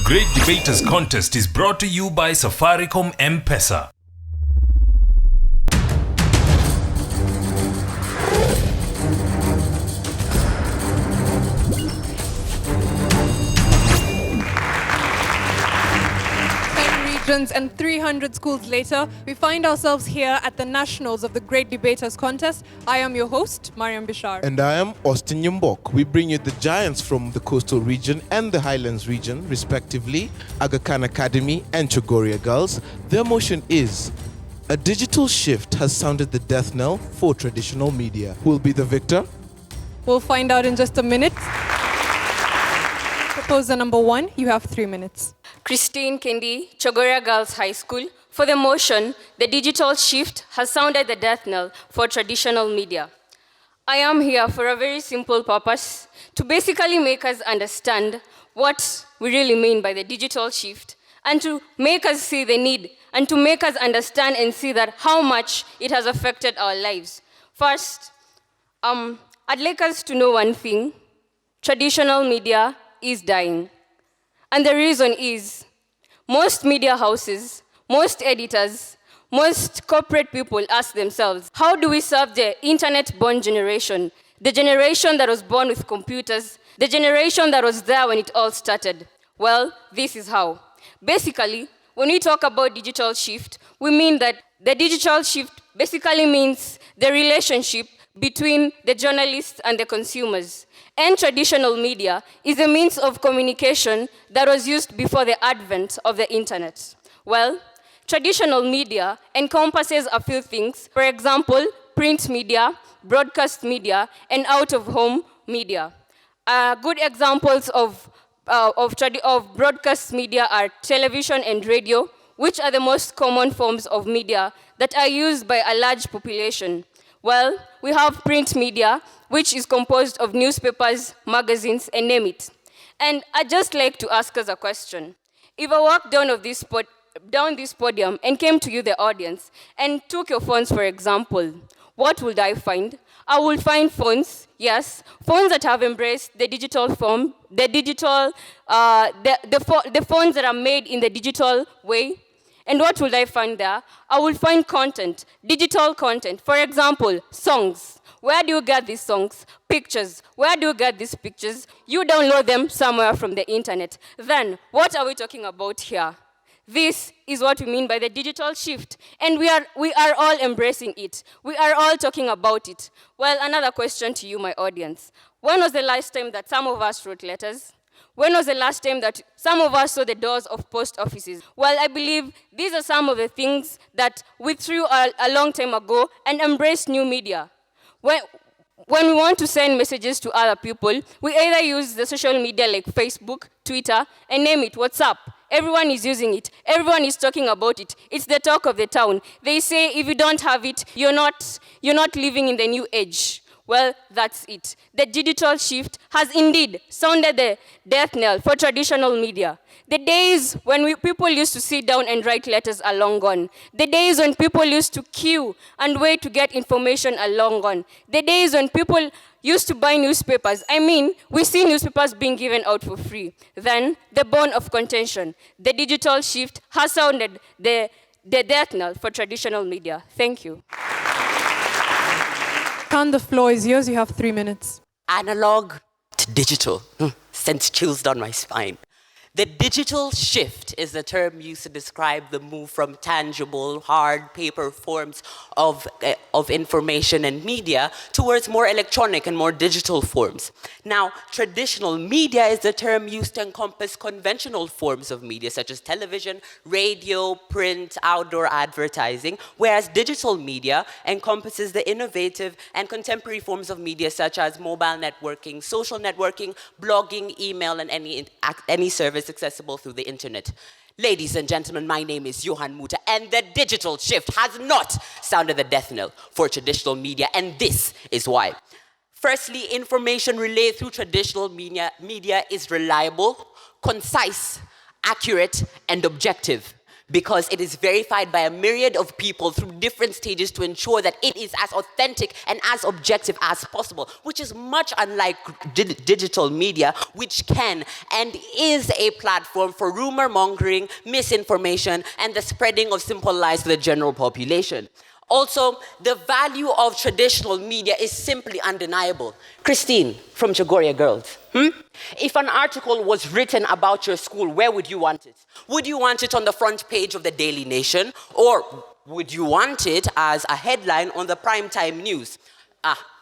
Great Debaters Contest is brought to you by Safaricom M-Pesa. And 300 schools later, we find ourselves here at the Nationals of the Great Debaters Contest. I am your host, Mariam Bishar. And I am Austin Yumbok. We bring you the giants from the coastal region and the highlands region, respectively, Aga Khan Academy and Chogoria Girls. Their motion is: a digital shift has sounded the death knell for traditional media. Who will be the victor? We'll find out in just a minute. Proposer number 1, you have 3 minutes. Christine Kendi, Chogoria Girls High School. For the motion, the digital shift has sounded the death knell for traditional media. I am here for a very simple purpose, to basically make us understand what we really mean by the digital shift, and to make us see the need, and to make us understand and see that how much it has affected our lives. First, I'd like us to know one thing: traditional media is dying. And the reason is, most media houses, most editors, most corporate people ask themselves, how do we serve the internet-born generation, the generation that was born with computers, the generation that was there when it all started? Well, this is how. Basically, when we talk about digital shift, we mean that the digital shift basically means the relationship between the journalists and the consumers. And traditional media is a means of communication that was used before the advent of the internet. Well, traditional media encompasses a few things. For example, print media, broadcast media, and out-of-home media. Good examples of broadcast media are television and radio, which are the most common forms of media that are used by a large population. Well, we have print media, which is composed of newspapers, magazines, and name it. And I'd just like to ask us a question. If I walked down this podium and came to you, the audience, and took your phones, for example, what would I find? I will find phones, yes, phones that have embraced the digital form, the phones that are made in the digital way. And what will I find there? I will find content, digital content. For example, songs. Where do you get these songs? Pictures. Where do you get these pictures? You download them somewhere from the internet. Then, what are we talking about here? This is what we mean by the digital shift. And we are all embracing it. We are all talking about it. Well, another question to you, my audience. When was the last time that some of us wrote letters? When was the last time that some of us saw the doors of post offices? Well, I believe these are some of the things that we threw a long time ago and embraced new media. When we want to send messages to other people, we either use the social media like Facebook, Twitter, and name it, WhatsApp. Everyone is using it. Everyone is talking about it. It's the talk of the town. They say if you don't have it, you're not living in the new age. Well, that's it. The digital shift has indeed sounded the death knell for traditional media. The days when people used to sit down and write letters are long gone. The days when people used to queue and wait to get information are long gone. The days when people used to buy newspapers. I mean, we see newspapers being given out for free. Then, the bone of contention. The digital shift has sounded the death knell for traditional media. Thank you. Khan, the floor is yours. You have 3 minutes. Analog to digital sends chills down my spine. The digital shift is the term used to describe the move from tangible, hard paper forms of information and media towards more electronic and more digital forms. Now, traditional media is the term used to encompass conventional forms of media such as television, radio, print, outdoor advertising, whereas digital media encompasses the innovative and contemporary forms of media such as mobile networking, social networking, blogging, email, and any service accessible through the internet. Ladies and gentlemen, my name is Johan Muta, and the digital shift has not sounded the death knell for traditional media, and this is why. Firstly, information relayed through traditional media is reliable, concise, accurate, and objective. because it is verified by a myriad of people through different stages to ensure that it is as authentic and as objective as possible, which is much unlike digital media, which can and is a platform for rumor mongering, misinformation, and the spreading of simple lies to the general population. Also, the value of traditional media is simply undeniable. Christine from Chogoria Girls, if an article was written about your school, where would you want it? Would you want it on the front page of the Daily Nation? Or would you want it as a headline on the primetime news?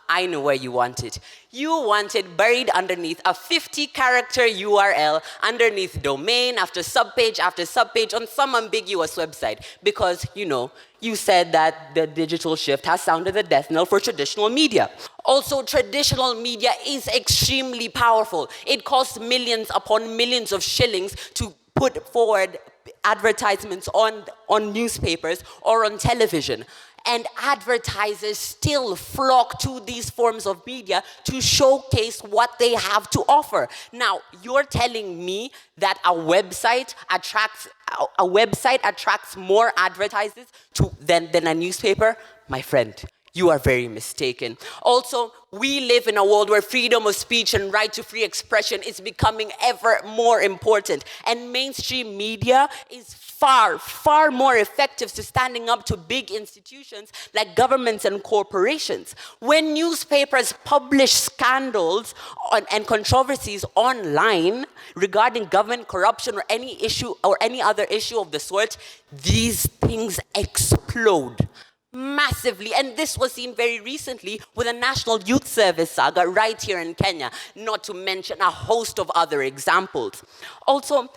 I know where you want it. You want it buried underneath a 50-character URL, underneath domain after subpage on some ambiguous website. Because, you said that the digital shift has sounded the death knell for traditional media. Also, traditional media is extremely powerful. It costs millions upon millions of shillings to put forward advertisements on newspapers or on television. And advertisers still flock to these forms of media to showcase what they have to offer. Now, you're telling me that a website attracts more advertisers than a newspaper? My friend, you are very mistaken. Also, we live in a world where freedom of speech and right to free expression is becoming ever more important. And mainstream media is far, far more effective to standing up to big institutions like governments and corporations. When newspapers publish scandals and controversies online regarding government corruption or any issue or any other issue of the sort, these things explode massively. And this was seen very recently with a National Youth Service saga right here in Kenya, not to mention a host of other examples. Also,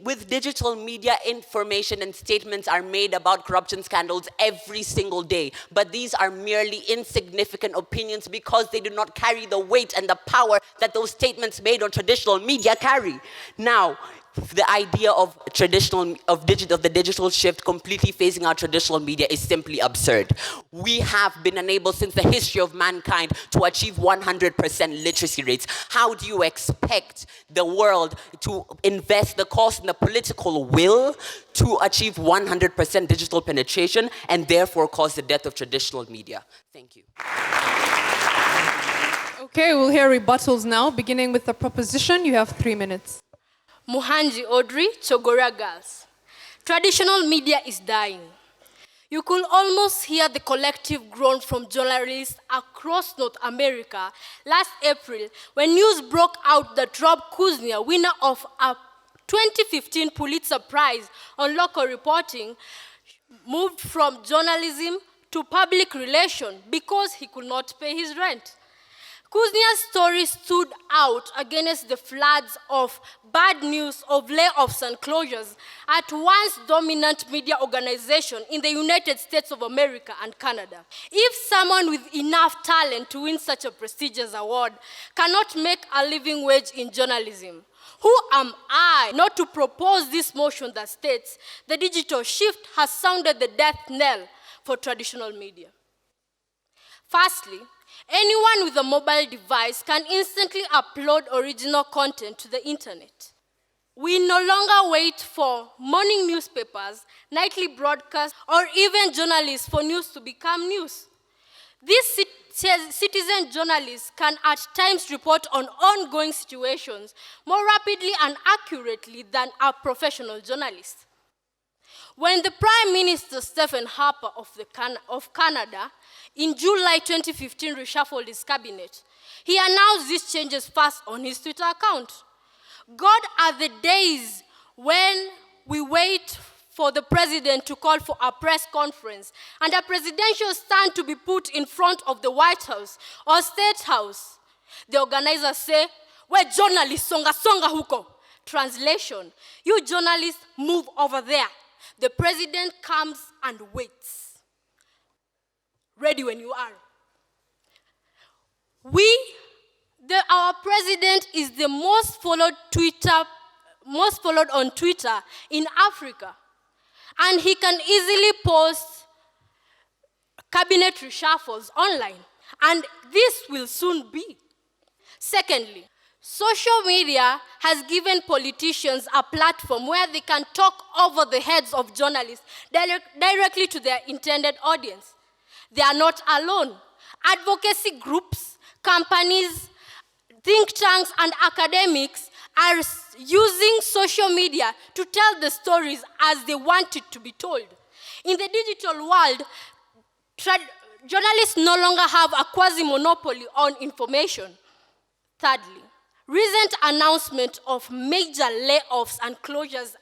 with digital media, information and statements are made about corruption scandals every single day, but these are merely insignificant opinions because they do not carry the weight and the power that those statements made on traditional media carry. Now, the idea of the digital shift completely phasing out traditional media is simply absurd. We have been unable since the history of mankind to achieve 100% literacy rates. How do you expect the world to invest the cost and the political will to achieve 100% digital penetration and therefore cause the death of traditional media? Thank you. Okay, we'll hear rebuttals now, beginning with the proposition. You have 3 minutes. Muhanji Audrey, Chogoria Girls. Traditional media is dying. You could almost hear the collective groan from journalists across North America last April when news broke out that Rob Kuznia, winner of a 2015 Pulitzer Prize on local reporting, moved from journalism to public relations because he could not pay his rent. Kuznia's story stood out against the floods of bad news of layoffs and closures at once dominant media organization in the United States of America and Canada. If someone with enough talent to win such a prestigious award cannot make a living wage in journalism, who am I not to propose this motion that states the digital shift has sounded the death knell for traditional media? Firstly, anyone with a mobile device can instantly upload original content to the internet. We no longer wait for morning newspapers, nightly broadcasts, or even journalists for news to become news. These citizen journalists can at times report on ongoing situations more rapidly and accurately than a professional journalist. When the Prime Minister Stephen Harper of Canada in July 2015 reshuffled his cabinet, he announced these changes first on his Twitter account. God are the days when we wait for the president to call for a press conference and a presidential stand to be put in front of the White House or State House. The organizers say, we're journalists, songa songa huko. Translation, you journalists move over there. The president comes and waits. Ready when you are. Our president is the most followed on Twitter in Africa. And he can easily post cabinet reshuffles online. And this will soon be. Secondly, Social media has given politicians a platform where they can talk over the heads of journalists directly to their intended audience. They are not alone. Advocacy groups, companies, think tanks, and academics are using social media to tell the stories as they want it to be told. In the digital world, journalists no longer have a quasi-monopoly on information. Thirdly, recent announcement of major layoffs and closures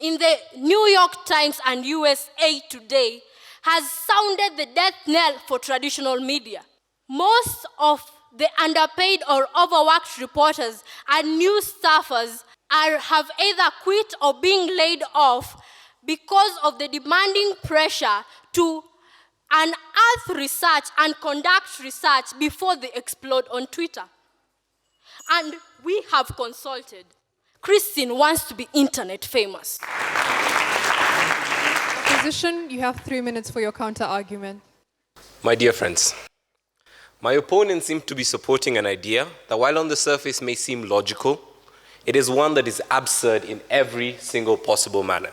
in the New York Times and USA Today has sounded the death knell for traditional media. Most of the underpaid or overworked reporters and news staffers have either quit or being laid off because of the demanding pressure to unearth research and conduct research before they explode on Twitter. And we have consulted. Christine wants to be internet famous. Opposition, you have 3 minutes for your counter-argument. My dear friends, my opponents seem to be supporting an idea that while on the surface may seem logical, it is one that is absurd in every single possible manner.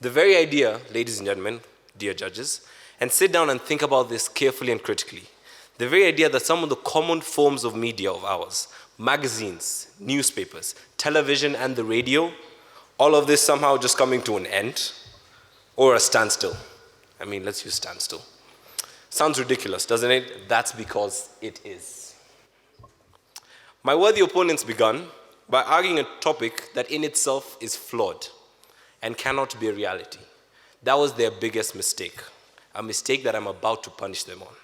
The very idea, ladies and gentlemen, dear judges, and sit down and think about this carefully and critically, the very idea that some of the common forms of media of ours, magazines, newspapers, television, and the radio, all of this somehow just coming to an end or a standstill. I mean, let's use standstill. Sounds ridiculous, doesn't it? That's because it is. My worthy opponents began by arguing a topic that in itself is flawed and cannot be a reality. That was their biggest mistake, a mistake that I'm about to punish them on.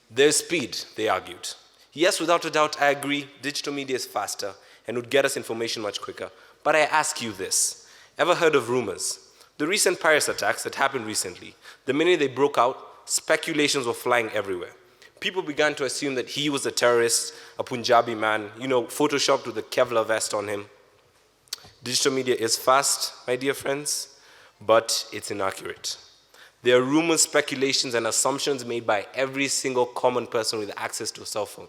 Their speed, they argued. Yes, without a doubt, I agree, digital media is faster and would get us information much quicker. But I ask you this, ever heard of rumors? The recent Paris attacks that happened recently, the minute they broke out, speculations were flying everywhere. People began to assume that he was a terrorist, a Punjabi man, photoshopped with a Kevlar vest on him. Digital media is fast, my dear friends, but it's inaccurate. There are rumors, speculations, and assumptions made by every single common person with access to a cell phone.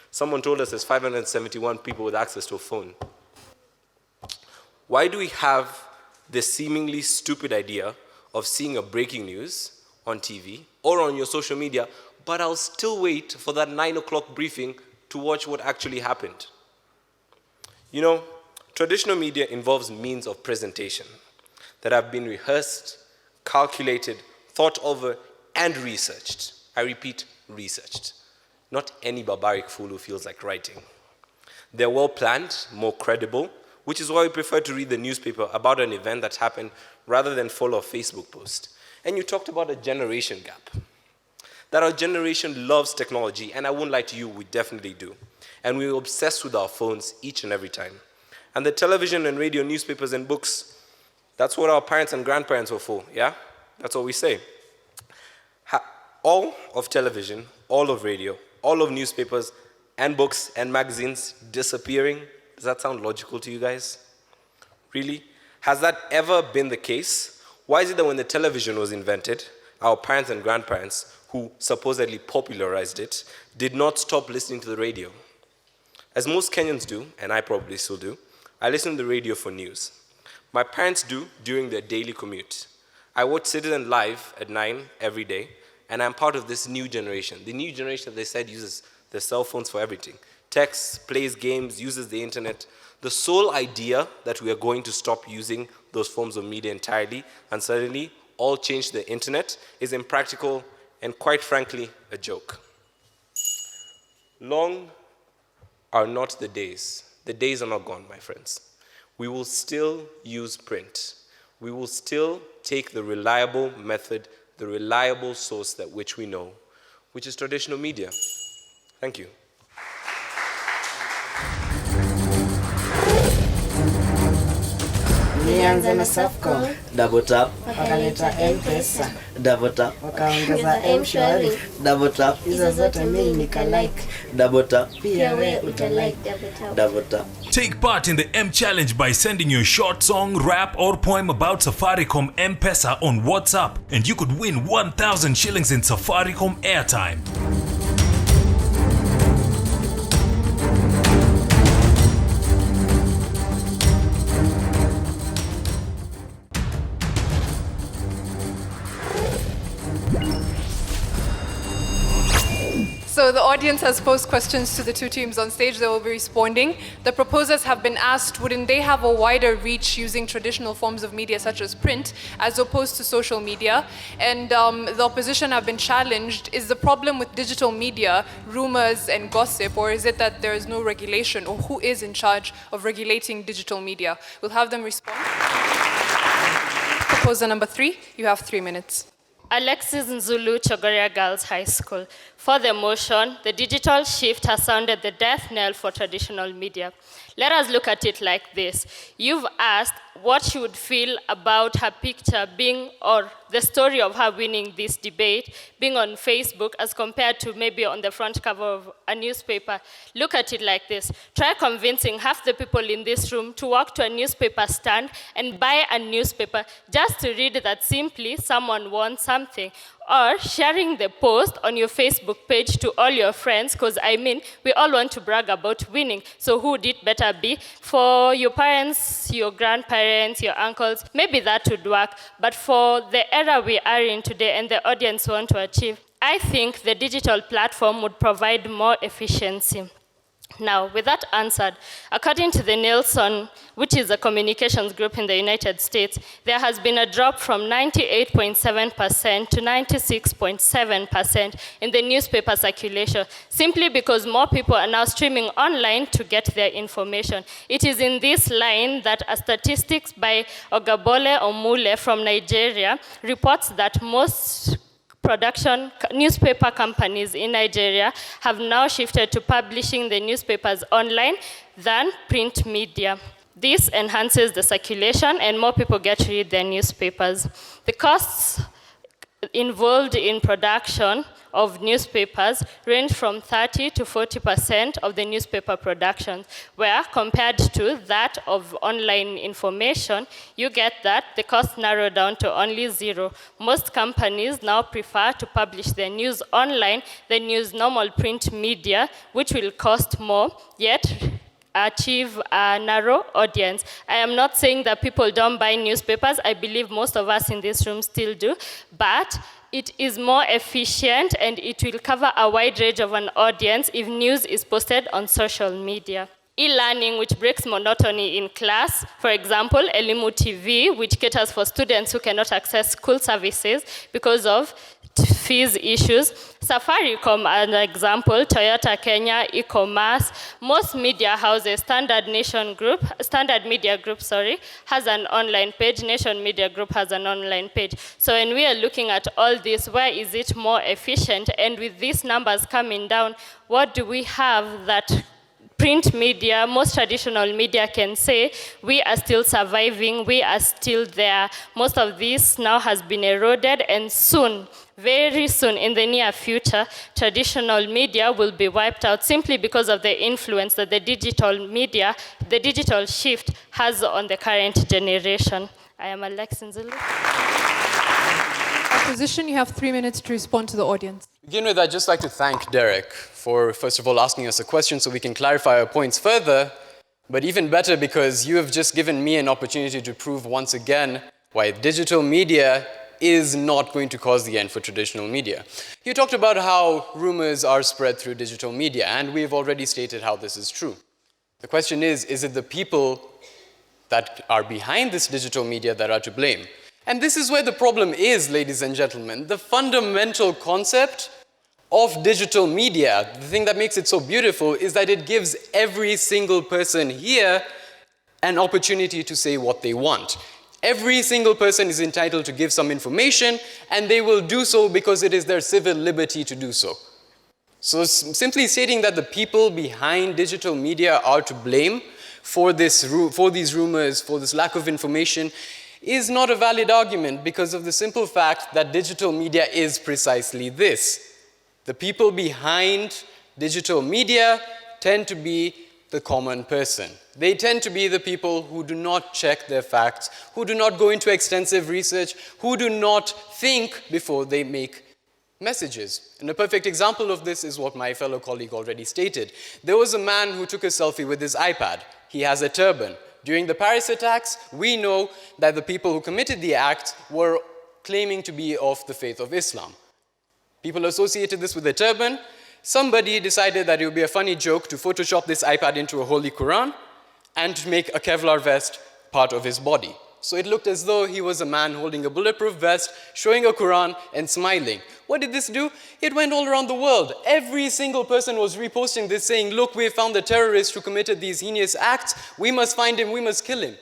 Someone told us there's 571 people with access to a phone. Why do we have this seemingly stupid idea of seeing a breaking news on TV or on your social media, but I'll still wait for that 9 o'clock briefing to watch what actually happened? Traditional media involves means of presentation that have been rehearsed, calculated, thought over, and researched. I repeat, researched. Not any barbaric fool who feels like writing. They're well planned, more credible, which is why we prefer to read the newspaper about an event that happened rather than follow a Facebook post. And you talked about a generation gap. That our generation loves technology, and I won't lie to you, we definitely do. And we're obsessed with our phones each and every time. And the television and radio, newspapers and books, that's what our parents and grandparents were for, yeah? That's what we say. All of television, all of radio, all of newspapers and books and magazines disappearing. Does that sound logical to you guys? Really? Has that ever been the case? Why is it that when the television was invented, our parents and grandparents, who supposedly popularized it, did not stop listening to the radio? As most Kenyans do, and I probably still do, I listen to the radio for news. My parents do during their daily commute. I watch Citizen Live at 9 every day, and I'm part of this new generation. The new generation, they said, uses their cell phones for everything. Texts, plays games, uses the internet. The sole idea that we are going to stop using those forms of media entirely and suddenly all change the internet is impractical and, quite frankly, a joke. Long are not the days. The days are not gone, my friends. We will still use print. We will still take the reliable method, the reliable source that which we know, which is traditional media. Thank you. Nianze na Safcom, Double tap, wakaleta M-Pesa, double tap, wakaongeza M-Shwari, double tap, hizo zote mimi nikalike, double tap, pia we utalike. double tap. Take part in the M Challenge by sending your short song, rap, or poem about Safaricom M-Pesa on WhatsApp, and you could win 1,000 shillings in Safaricom airtime. So the audience has posed questions to the two teams on stage. They will be responding. The proposers have been asked, wouldn't they have a wider reach using traditional forms of media such as print as opposed to social media? And the opposition have been challenged, is the problem with digital media rumors and gossip, or is it that there is no regulation, or who is in charge of regulating digital media? We'll have them respond. Proposer number 3, you have 3 minutes. Alexis Nzulu, Chogoria Girls High School. For the motion, the digital shift has sounded the death knell for traditional media. Let us look at it like this. You've asked what she would feel about her picture being, or the story of her winning this debate, being on Facebook as compared to maybe on the front cover of a newspaper. Look at it like this. Try convincing half the people in this room to walk to a newspaper stand and buy a newspaper just to read that simply someone wants something. Or sharing the post on your Facebook page to all your friends, because I mean, we all want to brag about winning. So who would it better be? For your parents, your grandparents, your uncles, maybe that would work. But for the era we are in today and the audience want to achieve, I think the digital platform would provide more efficiency. Now, with that answered, according to the Nielsen, which is a communications group in the United States, there has been a drop from 98.7% to 96.7% in the newspaper circulation, simply because more people are now streaming online to get their information. It is in this line that a statistics by Ogabole Omule from Nigeria reports that most newspaper companies in Nigeria have now shifted to publishing the newspapers online than print media. This enhances the circulation and more people get to read their newspapers. The costs involved in production of newspapers range from 30 to 40% of the newspaper production, where compared to that of online information, you get that the cost narrowed down to only 0. Most companies now prefer to publish their news online than use normal print media, which will cost more, yet achieve a narrow audience. I am not saying that people don't buy newspapers. I believe most of us in this room still do, but it is more efficient and it will cover a wide range of an audience if news is posted on social media. E-learning, which breaks monotony in class, for example, Elimu TV, which caters for students who cannot access school services because of fees issues. Safaricom, an example, Toyota Kenya, e-commerce. Most media houses, Standard Media Group, has an online page. Nation Media Group has an online page. So when we are looking at all this, where is it more efficient? And with these numbers coming down, what do we have that print media, most traditional media can say, we are still surviving, we are still there. Most of this now has been eroded, and soon, very soon, in the near future, traditional media will be wiped out simply because of the influence that the digital media, the digital shift has on the current generation. I am Alexis Nzulu. Opposition, you have 3 minutes to respond to the audience. To begin with, I'd just like to thank Derek for, first of all, asking us a question so we can clarify our points further, but even better because you have just given me an opportunity to prove once again why digital media is not going to cause the end for traditional media. You talked about how rumors are spread through digital media, and we've already stated how this is true. The question is it the people that are behind this digital media that are to blame? And this is where the problem is, ladies and gentlemen. The fundamental concept of digital media, the thing that makes it so beautiful, is that it gives every single person here an opportunity to say what they want. Every single person is entitled to give some information, and they will do so because it is their civil liberty to do so. So simply stating that the people behind digital media are to blame for these rumors, for this lack of information, is not a valid argument because of the simple fact that digital media is precisely this. The people behind digital media tend to be the common person. They tend to be the people who do not check their facts, who do not go into extensive research, who do not think before they make messages. And a perfect example of this is what my fellow colleague already stated. There was a man who took a selfie with his iPad. He has a turban. During the Paris attacks, we know that the people who committed the act were claiming to be of the faith of Islam. People associated this with the turban. somebody decided that it would be a funny joke to Photoshop this iPad into a Holy Quran and to make a Kevlar vest part of his body. So it looked as though he was a man holding a bulletproof vest, showing a Quran and smiling. What did this do? It went all around the world. Every single person was reposting this saying, look, we have found the terrorist who committed these heinous acts. We must find him, we must kill him.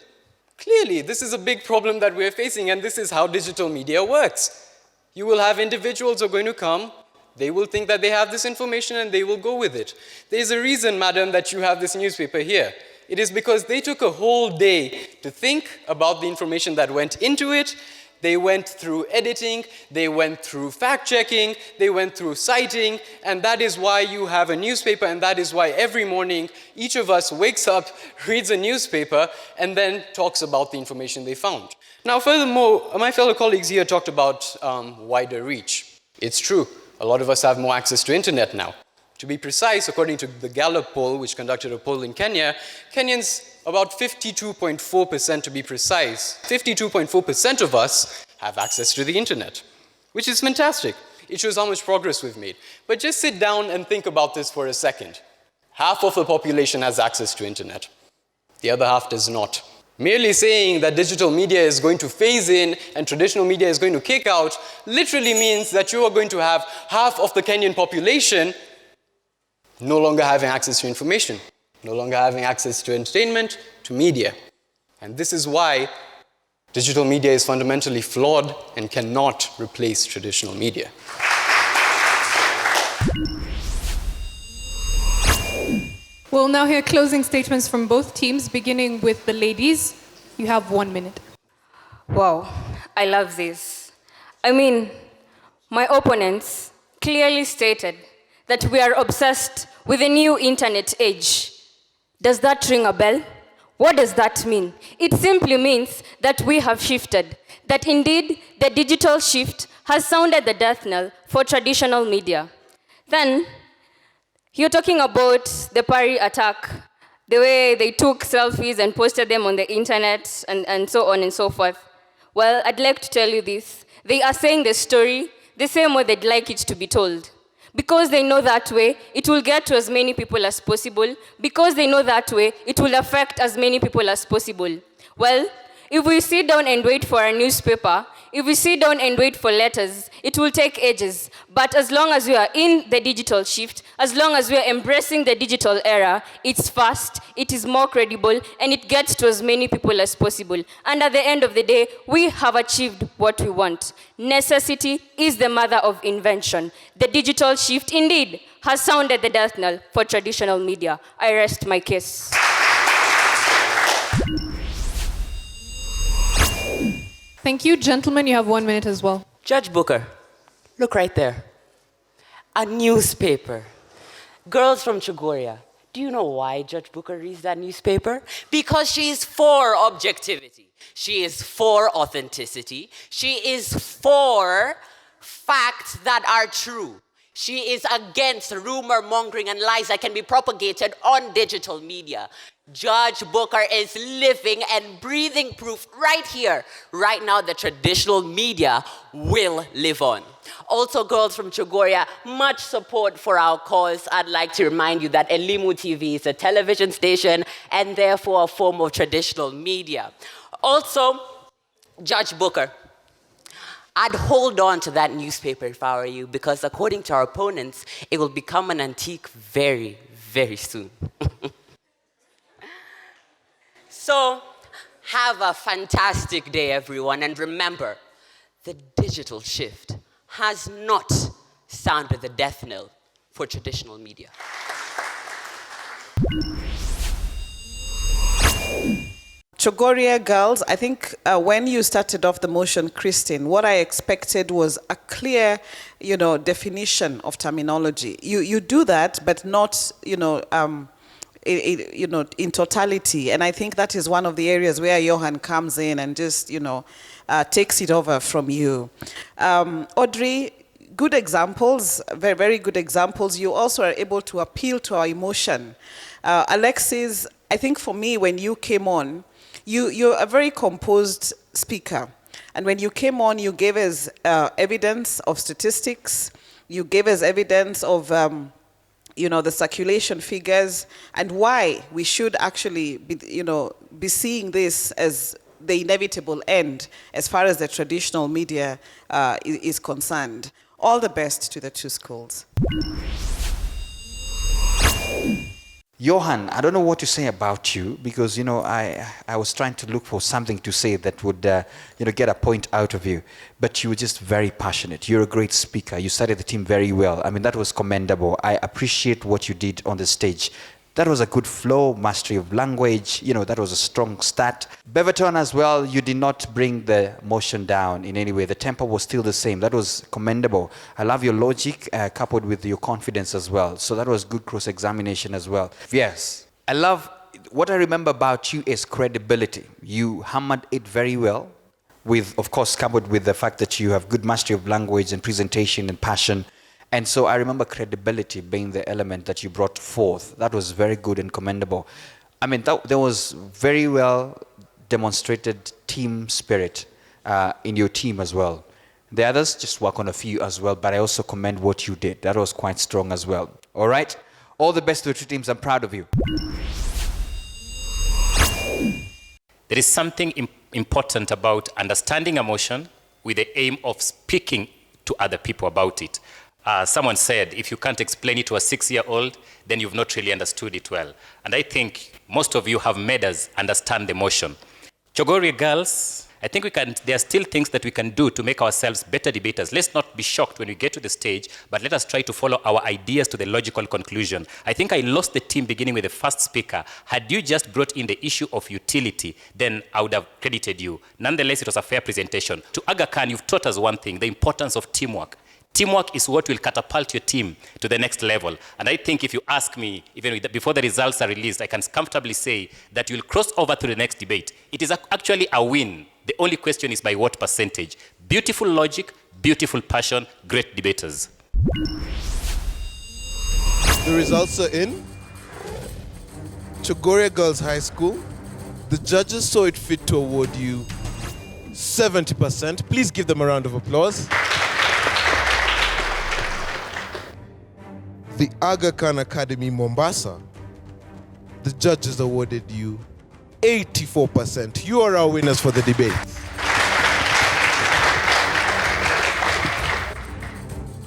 Clearly, this is a big problem that we're facing, and this is how digital media works. You will have individuals who are going to come, they will think that they have this information and they will go with it. There's a reason, madam, that you have this newspaper here. It is because they took a whole day to think about the information that went into it. They went through editing, they went through fact-checking, they went through citing, and that is why you have a newspaper, and that is why every morning each of us wakes up, reads a newspaper, and then talks about the information they found. Now, furthermore, my fellow colleagues here talked about wider reach. It's true, a lot of us have more access to internet now. To be precise, according to the Gallup poll, which conducted a poll in Kenya, Kenyans, about 52.4% to be precise, 52.4% of us have access to the internet, which is fantastic. It shows how much progress we've made. But just sit down and think about this for a second. Half of the population has access to internet. The other half does not. Merely saying that digital media is going to phase in and traditional media is going to kick out literally means that you are going to have half of the Kenyan population no longer having access to information, no longer having access to entertainment, to media. And this is why digital media is fundamentally flawed and cannot replace traditional media. We'll now hear closing statements from both teams, beginning with the ladies. You have 1 minute. Wow, I love this. I mean, my opponents clearly stated that we are obsessed with a new internet age. Does that ring a bell? What does that mean? It simply means that we have shifted, that indeed the digital shift has sounded the death knell for traditional media. Then, you're talking about the Paris attack, the way they took selfies and posted them on the internet and so on and so forth. Well, I'd like to tell you this. They are saying the story the same way they'd like it to be told. Because they know that way, it will get to as many people as possible. Because they know that way, it will affect as many people as possible. Well, if we sit down and wait for a newspaper, if we sit down and wait for letters, it will take ages. But as long as we are in the digital shift, as long as we are embracing the digital era, it's fast, it is more credible, and it gets to as many people as possible. And at the end of the day, we have achieved what we want. Necessity is the mother of invention. The digital shift, indeed, has sounded the death knell for traditional media. I rest my case. Thank you. Gentlemen, you have 1 minute as well. Judge Booker, look right there. A newspaper. Girls from Chogoria. Do you know why Judge Booker reads that newspaper? Because she is for objectivity. She is for authenticity. She is for facts that are true. She is against rumor mongering and lies that can be propagated on digital media. Judge Booker is living and breathing proof right here, right now, that traditional media will live on. Also, girls from Chogoria, much support for our cause. I'd like to remind you that Elimu TV is a television station and therefore a form of traditional media. Also, Judge Booker, I'd hold on to that newspaper if I were you, because according to our opponents, it will become an antique very, very soon. So, have a fantastic day, everyone, and remember, the digital shift has not sounded the death knell for traditional media. Chogoria girls, I think when you started off the motion, Christine, what I expected was a clear, definition of terminology. You do that, but not, in totality. And I think that is one of the areas where Johan comes in and just, takes it over from you. Audrey, good examples, very, very good examples. You also are able to appeal to our emotion. Alexis, I think for me, when you came on, you're a very composed speaker. And when you came on, you gave us evidence of statistics. You gave us evidence of the circulation figures and why we should actually be seeing this as the inevitable end as far as the traditional media is concerned. All the best to the two schools. Johan, I don't know what to say about you because, I was trying to look for something to say that would, get a point out of you. But you were just very passionate. You're a great speaker. You studied the team very well. I mean, that was commendable. I appreciate what you did on the stage. That was a good flow, mastery of language. That was a strong start. Beaverton as well, you did not bring the motion down in any way. The tempo was still the same. That was commendable. I love your logic coupled with your confidence as well. So that was good cross-examination as well. Yes. I love, what I remember about you is credibility. You hammered it very well with, of course, coupled with the fact that you have good mastery of language and presentation and passion. And so I remember credibility being the element that you brought forth. That was very good and commendable. I mean, there was very well demonstrated team spirit in your team as well. The others just work on a few as well, but I also commend what you did. That was quite strong as well. All right? All the best to the two teams. I'm proud of you. There is something important about understanding emotion with the aim of speaking to other people about it. Someone said, if you can't explain it to a 6-year-old, then you've not really understood it well. And I think most of you have made us understand the emotion. Chogoria girls, I think there are still things that we can do to make ourselves better debaters. Let's not be shocked when we get to the stage, but let us try to follow our ideas to the logical conclusion. I think I lost the team beginning with the first speaker. Had you just brought in the issue of utility, then I would have credited you. Nonetheless, it was a fair presentation. To Aga Khan, you've taught us one thing, the importance of teamwork. Teamwork is what will catapult your team to the next level. And I think if you ask me, even before the results are released, I can comfortably say that you'll cross over to the next debate. It is actually a win. The only question is by what percentage. Beautiful logic, beautiful passion, great debaters. The results are in. Chogoria Girls High School. The judges saw it fit to award you 70%. Please give them a round of applause. The Aga Khan Academy Mombasa, the judges awarded you 84%. You are our winners for the debate.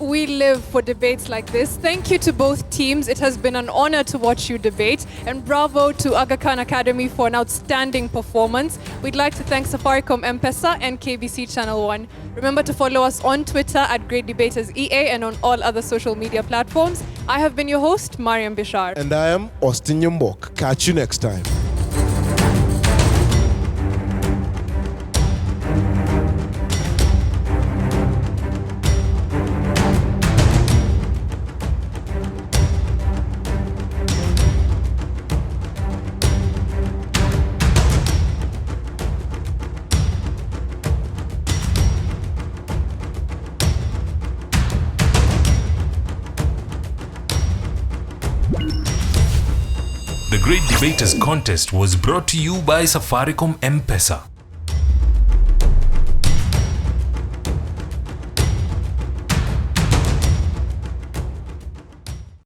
We live for debates like this. Thank you to both teams. It has been an honor to watch you debate. And bravo to Aga Khan Academy for an outstanding performance. We'd like to thank Safaricom M-Pesa and KBC Channel 1. Remember to follow us on Twitter at Great Debaters EA and on all other social media platforms. I have been your host, Mariam Bishar. And I am Austin Yumbok. Catch you next time. The Great Debaters Contest was brought to you by Safaricom M-Pesa.